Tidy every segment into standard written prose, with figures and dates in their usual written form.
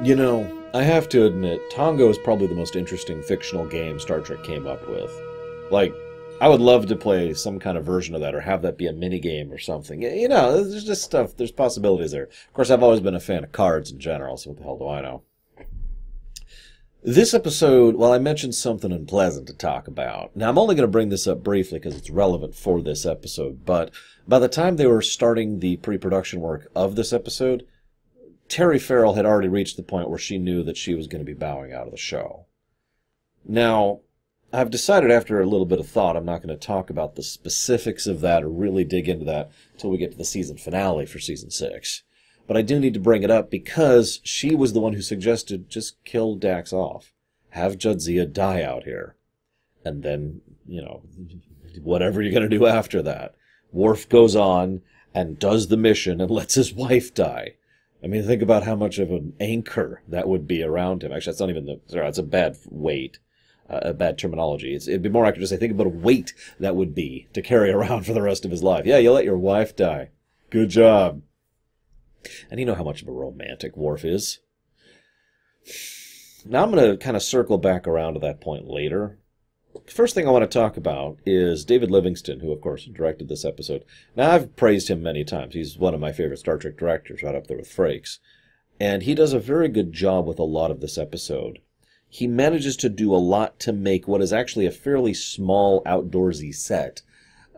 You know, I have to admit, Tongo is probably the most interesting fictional game Star Trek came up with. Like, I would love to play some kind of version of that or have that be a mini game or something. You know, there's just stuff, there's possibilities there. Of course, I've always been a fan of cards in general, so what the hell do I know? This episode, well, I mentioned something unpleasant to talk about. Now, I'm only going to bring this up briefly because it's relevant for this episode, but by the time they were starting the pre-production work of this episode, Terry Farrell had already reached the point where she knew that she was going to be bowing out of the show. Now, I've decided after a little bit of thought I'm not going to talk about the specifics of that or really dig into that until we get to the season finale for Season 6. But I do need to bring it up because she was the one who suggested just kill Dax off. Have Jadzia die out here. And then, you know, whatever you're going to do after that. Worf goes on and does the mission and lets his wife die. I mean, think about how much of an anchor that would be around him. Actually, that's not even the... Sorry, that's a bad weight. A bad terminology. It'd be more accurate to say, think about a weight that would be to carry around for the rest of his life. Yeah, you let your wife die. Good job. And you know how much of a romantic Worf is. Now I'm going to kind of circle back around to that point later. First thing I want to talk about is David Livingston, who, of course, directed this episode. Now, I've praised him many times. He's one of my favorite Star Trek directors, right up there with Frakes. And he does a very good job with a lot of this episode. He manages to do a lot to make what is actually a fairly small outdoorsy set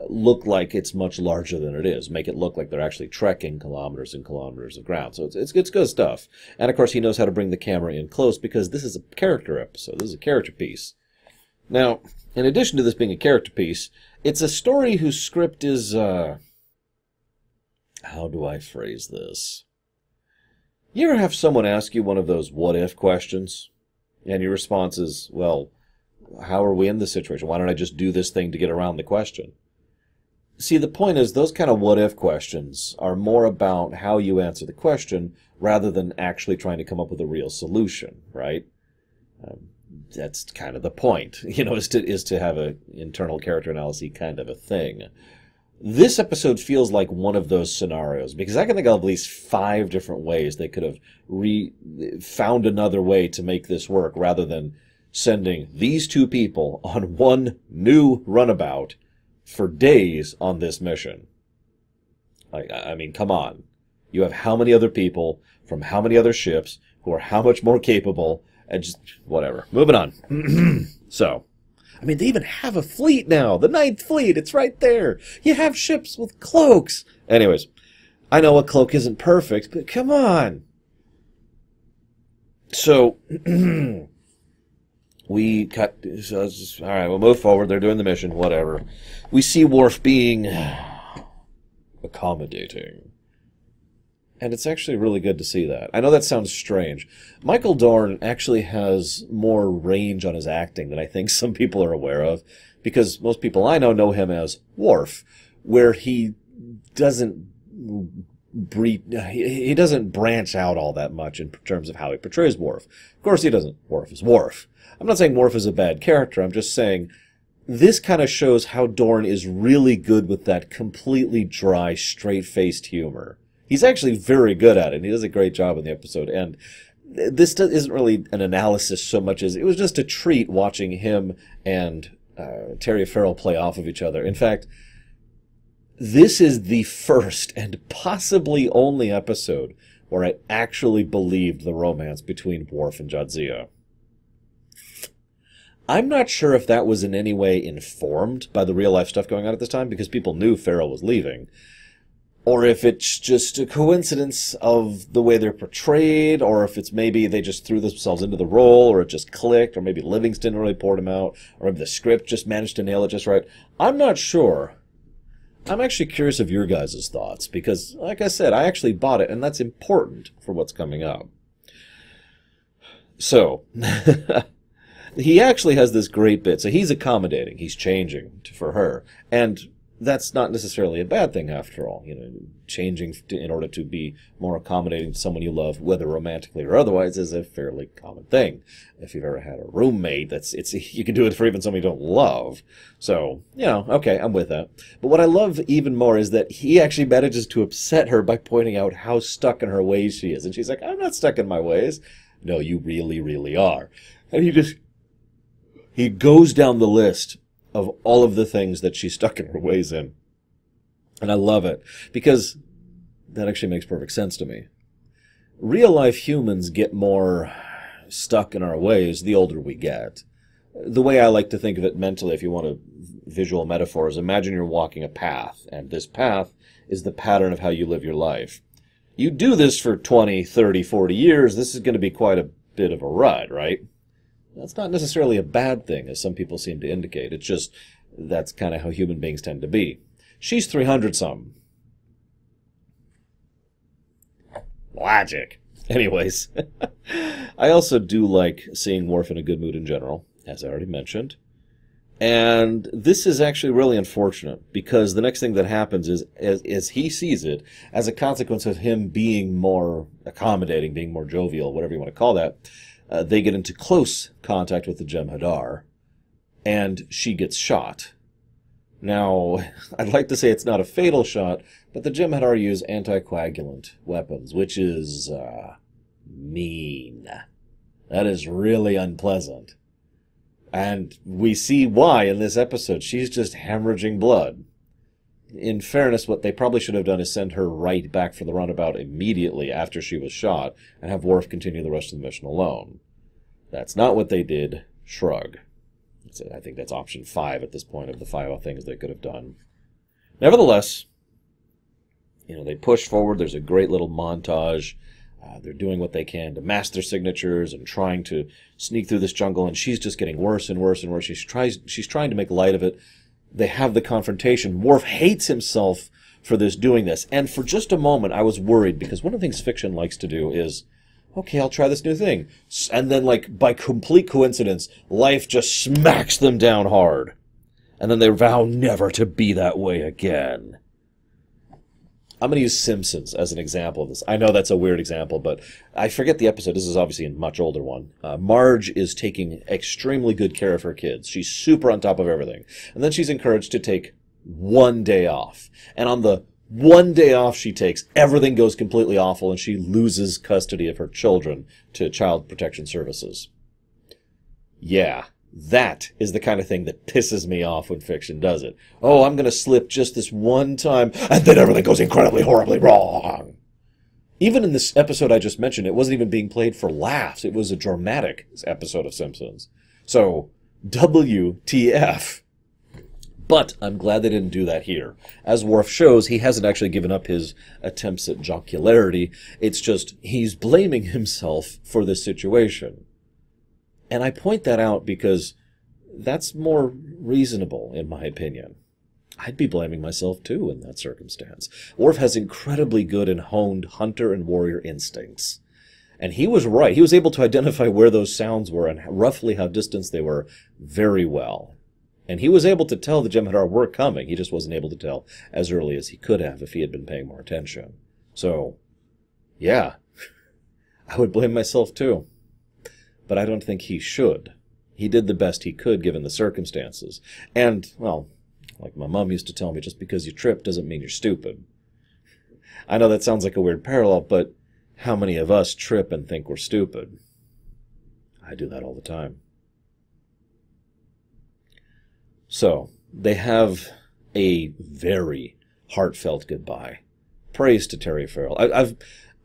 look like it's much larger than it is. Make it look like they're actually trekking kilometers and kilometers of ground. So it's good stuff. And, of course, he knows how to bring the camera in close because this is a character episode. This is a character piece. Now, in addition to this being a character piece, it's a story whose script is, how do I phrase this? You ever have someone ask you one of those what-if questions? And your response is, well, how are we in this situation? Why don't I just do this thing to get around the question? See, the point is, those kind of what-if questions are more about how you answer the question rather than actually trying to come up with a real solution, right? That's kind of the point, you know, is to have an internal character analysis kind of a thing. This episode feels like one of those scenarios, because I can think of at least 5 different ways they could have found another way to make this work, rather than sending these 2 people on one new runabout for days on this mission. Like, I mean, come on. You have how many other people from how many other ships who are how much more capable, and just, whatever. Moving on. So, I mean, they even have a fleet now. The 9th Fleet, it's right there. You have ships with cloaks. Anyways, I know a cloak isn't perfect, but come on. So, we cut, so it's just, all right, we'll move forward. They're doing the mission, whatever. We see Worf being accommodating. And it's actually really good to see that. I know that sounds strange. Michael Dorn actually has more range on his acting than I think some people are aware of, because most people I know him as Worf, where he doesn't he doesn't branch out all that much in terms of how he portrays Worf. Of course he doesn't. Worf is Worf. I'm not saying Worf is a bad character. I'm just saying this kind of shows how Dorn is really good with that completely dry, straight-faced humor. He's actually very good at it, and he does a great job in the episode. And this isn't really an analysis so much as it was just a treat watching him and Terry Farrell play off of each other. In fact, this is the first and possibly only episode where I actually believed the romance between Worf and Jadzia. I'm not sure if that was in any way informed by the real-life stuff going on at this time, because people knew Farrell was leaving, or if it's just a coincidence of the way they're portrayed, or if it's maybe they just threw themselves into the role, or it just clicked, or maybe Livingston really poured him out, or maybe the script just managed to nail it just right. I'm not sure. I'm actually curious of your guys' thoughts, because, like I said, I actually bought it, and that's important for what's coming up. So, he actually has this great bit. So he's accommodating. He's changing for her. And that's not necessarily a bad thing after all. You know, changing in order to be more accommodating to someone you love, whether romantically or otherwise, is a fairly common thing. If you've ever had a roommate, you can do it for even someone you don't love. So, you know, okay, I'm with that. But what I love even more is that he actually manages to upset her by pointing out how stuck in her ways she is. And she's like, I'm not stuck in my ways. No, you really, really are. And he goes down the list of all of the things that she's stuck in her ways in. And I love it, because that actually makes perfect sense to me. Real life humans get more stuck in our ways the older we get. The way I like to think of it mentally, if you want a visual metaphor, is imagine you're walking a path, and this path is the pattern of how you live your life. You do this for 20, 30, 40 years, this is going to be quite a bit of a rut, right? That's not necessarily a bad thing, as some people seem to indicate. It's just that's kind of how human beings tend to be. She's 300-something. Logic. Anyways, I also do like seeing Worf in a good mood in general, as I already mentioned. And this is actually really unfortunate, because the next thing that happens is, as he sees it, as a consequence of him being more accommodating, being more jovial, whatever you want to call that, they get into close contact with the Jem'Hadar, and she gets shot. Now, I'd like to say it's not a fatal shot, but the Jem'Hadar use anticoagulant weapons, which is mean. That is really unpleasant. And we see why in this episode. She's just hemorrhaging blood. In fairness, what they probably should have done is send her right back for the runabout immediately after she was shot, and have Worf continue the rest of the mission alone. That's not what they did. Shrug. I think that's option 5 at this point of the 5 things they could have done. Nevertheless, they push forward. There's a great little montage. They're doing what they can to mask their signatures and trying to sneak through this jungle, and she's just getting worse and worse and worse. She's trying to make light of it. They have the confrontation. Worf hates himself for doing this. And for just a moment, I was worried, because one of the things fiction likes to do is, okay, I'll try this new thing. And then, by complete coincidence, life just smacks them down hard. And then they vow never to be that way again. I'm going to use Simpsons as an example of this. I know that's a weird example, but I forget the episode. This is obviously a much older one. Marge is taking extremely good care of her kids. She's super on top of everything. And then she's encouraged to take one day off. And on the one day off she takes, everything goes completely awful, and she loses custody of her children to Child Protection Services. Yeah. That is the kind of thing that pisses me off when fiction does it. Oh, I'm going to slip just this one time, and then everything goes incredibly, horribly wrong. Even in this episode I just mentioned, it wasn't even being played for laughs. It was a dramatic episode of Simpsons. So, WTF. But I'm glad they didn't do that here. As Worf shows, he hasn't actually given up his attempts at jocularity. It's just he's blaming himself for this situation. And I point that out because that's more reasonable, in my opinion. I'd be blaming myself, too, in that circumstance. Worf has incredibly good and honed hunter and warrior instincts. And he was right. He was able to identify where those sounds were and roughly how distant they were very well. And he was able to tell the Jem'Hadar were coming. He just wasn't able to tell as early as he could have if he had been paying more attention. So, yeah, I would blame myself, too. But I don't think he should. He did the best he could given the circumstances. And, well, like my mom used to tell me, just because you trip doesn't mean you're stupid. I know that sounds like a weird parallel, but how many of us trip and think we're stupid? I do that all the time. So, they have a very heartfelt goodbye. Praise to Terry Farrell.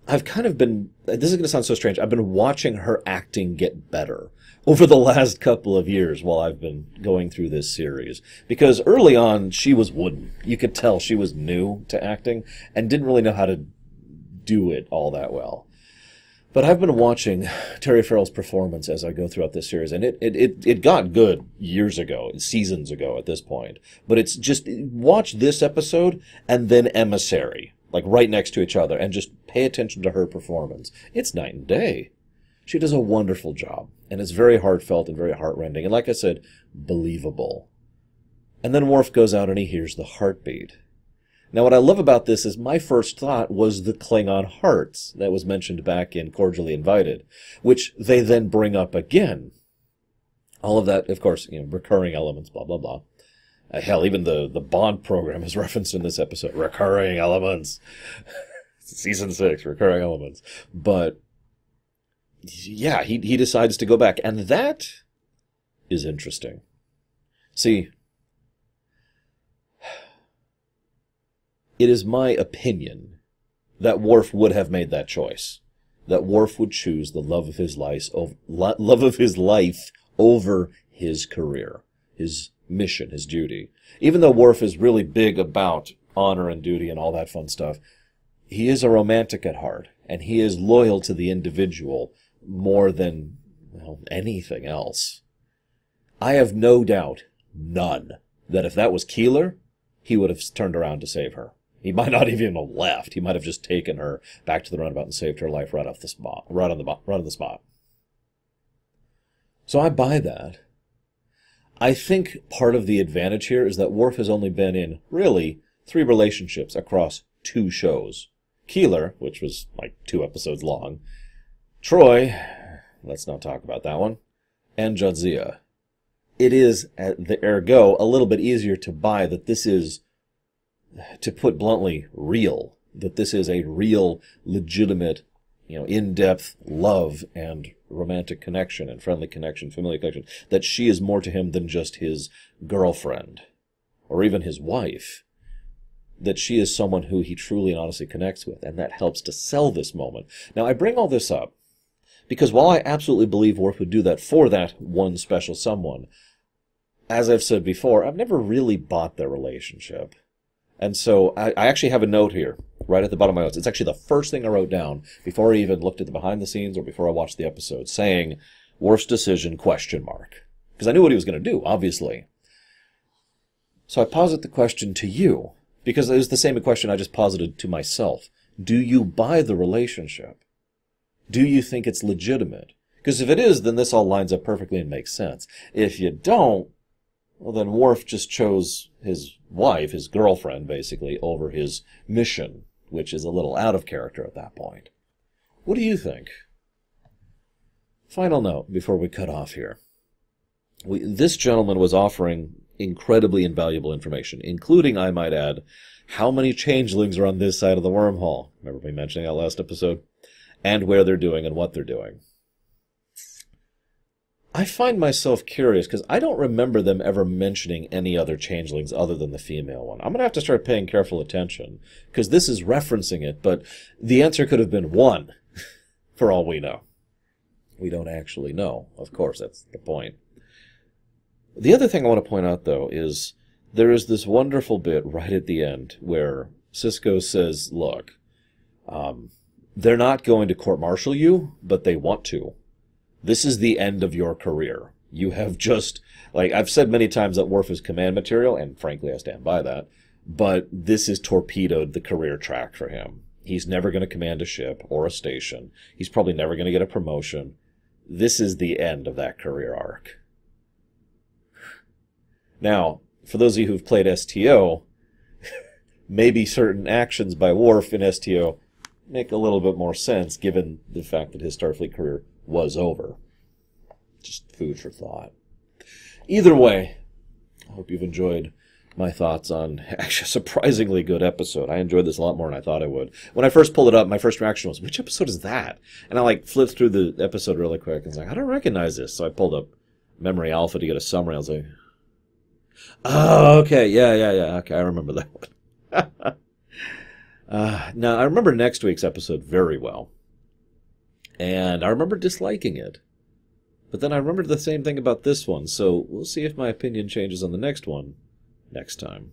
I've kind of been, this is going to sound so strange, I've been watching her acting get better over the last couple of years while I've been going through this series. Because early on, she was wooden. You could tell she was new to acting and didn't really know how to do it all that well. But I've been watching Terry Farrell's performance as I go throughout this series, and it got good years ago, seasons ago at this point. But it's just, watch this episode and then Emissary, like right next to each other, and just pay attention to her performance. It's night and day. She does a wonderful job, and it's very heartfelt and very heartrending, and like I said, believable. And then Worf goes out and he hears the heartbeat. Now what I love about this is my first thought was the Klingon hearts that was mentioned back in Cordially Invited, which they then bring up again. All of that, of course, recurring elements, blah, blah, blah. Hell, even the Bond program is referenced in this episode. Recurring elements. Season 6, recurring elements. But yeah, he decides to go back. And that is interesting. See, it is my opinion that Worf would have made that choice. That Worf would choose the love of his life over his career, his mission, his duty. Even though Worf is really big about honor and duty and all that fun stuff, he is a romantic at heart, and he is loyal to the individual more than, well, anything else. I have no doubt, none, that if that was Keeler, he would have turned around to save her. He might not even have left. He might have just taken her back to the runabout and saved her life right off the spot, right on the spot. So I buy that. I think part of the advantage here is that Worf has only been in, really, 3 relationships across 2 shows. Keeler, which was like 2 episodes long. Troy, let's not talk about that one. And Jadzia. It is, at the ergo, a little bit easier to buy that this is, to put bluntly, real. That this is a real, legitimate, in-depth love and romantic connection and friendly connection, familiar connection. That she is more to him than just his girlfriend or even his wife. That she is someone who he truly and honestly connects with, and that helps to sell this moment. Now, I bring all this up because while I absolutely believe Worf would do that for that one special someone, as I've said before, I've never really bought their relationship. And so I actually have a note here, right at the bottom of my notes. It's actually the first thing I wrote down before I even looked at the behind the scenes or before I watched the episode, saying, Worf's decision, ? Because I knew what he was going to do, obviously. So I posit the question to you, because it was the same question I just posited to myself. Do you buy the relationship? Do you think it's legitimate? Because if it is, then this all lines up perfectly and makes sense. If you don't, well, then Worf just chose his wife, his girlfriend, basically, over his mission, which is a little out of character at that point. What do you think? Final note before we cut off here. This gentleman was offering incredibly invaluable information, including, I might add, how many changelings are on this side of the wormhole. Remember me mentioning that last episode? And where they're doing and what they're doing. I find myself curious because I don't remember them ever mentioning any other changelings other than the female one. I'm going to have to start paying careful attention because this is referencing it, but the answer could have been 1 for all we know. We don't actually know. Of course, that's the point. The other thing I want to point out, though, is there is this wonderful bit right at the end where Sisko says, look, they're not going to court-martial you, but they want to. This is the end of your career. You have just, like I've said many times that Worf is command material, and frankly I stand by that, but this has torpedoed the career track for him. He's never going to command a ship or a station. He's probably never going to get a promotion. This is the end of that career arc. Now, for those of you who've played STO, maybe certain actions by Worf in STO make a little bit more sense given the fact that his Starfleet career was over. Just food for thought. Either way, I hope you've enjoyed my thoughts on actually a surprisingly good episode. I enjoyed this a lot more than I thought I would. When I first pulled it up, my first reaction was, which episode is that? And I flipped through the episode really quick and was like, I don't recognize this. So I pulled up Memory Alpha to get a summary. I was like, oh, okay, yeah. Okay, I remember that one. Now, I remember next week's episode very well. And I remember disliking it. But then I remembered the same thing about this one, so we'll see if my opinion changes on the next one next time.